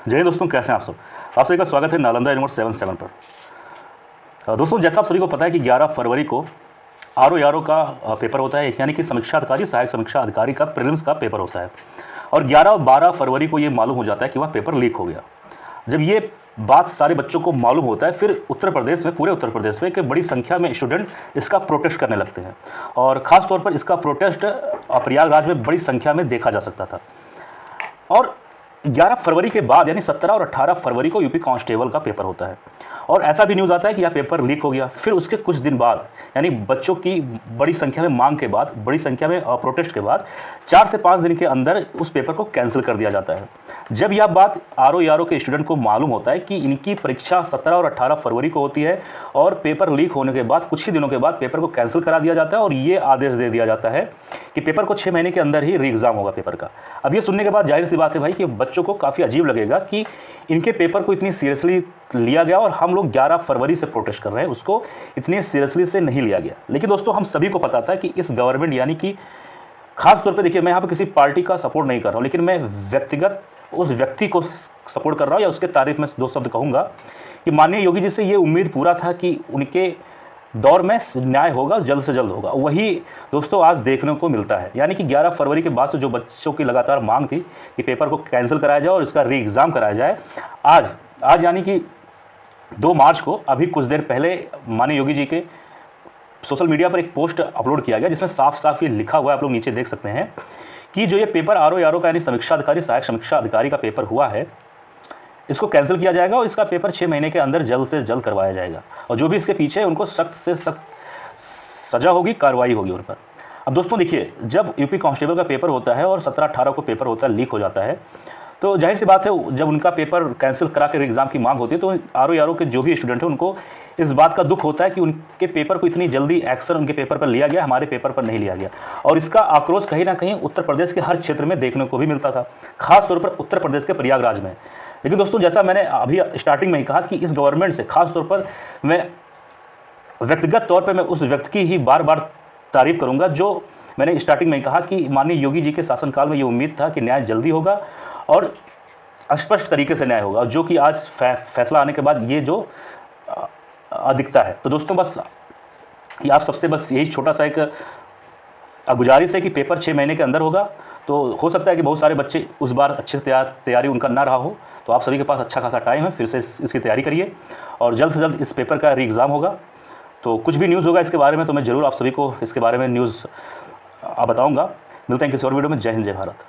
जय हिंद दोस्तों, कैसे हैं आप सब। आप सभी का स्वागत है नालंदा यूनिवर्सिटी 77 पर। दोस्तों, जैसा आप सभी को पता है कि 11 फरवरी को आरओ का पेपर होता है, यानी कि समीक्षा अधिकारी, सहायक समीक्षा अधिकारी का प्रीलिम्स का पेपर होता है। और 11 और 12 फरवरी को ये मालूम हो जाता है कि वह पेपर लीक हो गया। जब ये बात सारे बच्चों को मालूम होता है, फिर उत्तर प्रदेश में, पूरे उत्तर प्रदेश में एक बड़ी संख्या में स्टूडेंट इसका प्रोटेस्ट करने लगते हैं। और ख़ास तौर पर इसका प्रोटेस्ट प्रयागराज में बड़ी संख्या में देखा जा सकता था। और 11 फरवरी के बाद यानी 17 और 18 फरवरी को यूपी कांस्टेबल का पेपर होता है। और ऐसा भी न्यूज़ आता है कि यह पेपर लीक हो गया। फिर उसके कुछ दिन बाद, यानी बच्चों की बड़ी संख्या में मांग के बाद, बड़ी संख्या में प्रोटेस्ट के बाद 4 से 5 दिन के अंदर उस पेपर को कैंसिल कर दिया जाता है। जब यह बात आरओ के स्टूडेंट को मालूम होता है कि इनकी परीक्षा 17 और 18 फरवरी को होती है और पेपर लीक होने के बाद कुछ ही दिनों के बाद पेपर को कैंसिल करा दिया जाता है और ये आदेश दे दिया जाता है कि पेपर को 6 महीने के अंदर ही री एग्ज़ाम होगा पेपर का। अब ये सुनने के बाद जाहिर सी बात है भाई कि बच्चों को काफ़ी अजीब लगेगा कि इनके पेपर को इतनी सीरियसली लिया गया और हम लोग 11 फरवरी से प्रोटेस्ट कर रहे हैं, उसको इतनी सीरियसली से नहीं लिया गया। लेकिन दोस्तों, हम सभी को पता था कि इस गवर्नमेंट, यानी कि खास तौर पे देखिए, मैं यहाँ पे किसी पार्टी का सपोर्ट नहीं कर रहा हूँ, लेकिन मैं व्यक्तिगत उस व्यक्ति को सपोर्ट कर रहा हूँ, या उसके तारीफ में 2 शब्द कहूँगा कि माननीय योगी जी से ये उम्मीद पूरा था कि उनके दौर में न्याय होगा, जल्द से जल्द होगा। वही दोस्तों आज देखने को मिलता है। यानी कि 11 फरवरी के बाद से जो बच्चों की लगातार मांग थी कि पेपर को कैंसिल कराया जाए और इसका री एग्ज़ाम कराया जाए, आज यानी कि 2 मार्च को, अभी कुछ देर पहले माननीय योगी जी के सोशल मीडिया पर एक पोस्ट अपलोड किया गया जिसमें साफ साफ ये लिखा हुआ है, आप लोग नीचे देख सकते हैं कि जो ये पेपर आरओ का यानी समीक्षा अधिकारी, सहायक समीक्षा अधिकारी का पेपर हुआ है, इसको कैंसिल किया जाएगा और इसका पेपर 6 महीने के अंदर जल्द से जल्द करवाया जाएगा। और जो भी इसके पीछे है उनको सख्त से सख्त सज़ा होगी, कार्रवाई होगी उन पर। अब दोस्तों देखिए, जब यूपी कांस्टेबल का पेपर होता है और 17-18 को पेपर होता है, लीक हो जाता है, तो जाहिर सी बात है जब उनका पेपर कैंसिल करा के एग्ज़ाम की मांग होती है तो आरओ के जो भी स्टूडेंट हैं उनको इस बात का दुख होता है कि उनके पेपर को इतनी जल्दी एक्शन उनके पेपर पर लिया गया, हमारे पेपर पर नहीं लिया गया। और इसका आक्रोश कहीं ना कहीं उत्तर प्रदेश के हर क्षेत्र में देखने को भी मिलता था, खास तौर पर उत्तर प्रदेश के प्रयागराज में। लेकिन दोस्तों, जैसा मैंने अभी स्टार्टिंग में ही कहा कि इस गवर्नमेंट से खास तौर पर मैं व्यक्तिगत तौर पर मैं उस व्यक्ति की ही बार बार तारीफ़ करूँगा जो मैंने स्टार्टिंग में ही कहा कि माननीय योगी जी के शासनकाल में ये उम्मीद था कि न्याय जल्दी होगा और स्पष्ट तरीके से न्याय होगा, जो कि आज फैसला आने के बाद ये जो दिखता है। तो दोस्तों, बस ये आप सबसे बस यही छोटा सा एक गुजारिश है कि पेपर 6 महीने के अंदर होगा। तो हो सकता है कि बहुत सारे बच्चे उस बार अच्छे से तैयारी उनका ना रहा हो, तो आप सभी के पास अच्छा खासा टाइम है, फिर से इसकी तैयारी करिए और जल्द से जल्द इस पेपर का री एग्ज़ाम होगा। तो कुछ भी न्यूज़ होगा इसके बारे में तो मैं ज़रूर आप सभी को इसके बारे में न्यूज़ बताऊँगा। मिलते हैं किसी और वीडियो में। जय हिंद, जय भारत।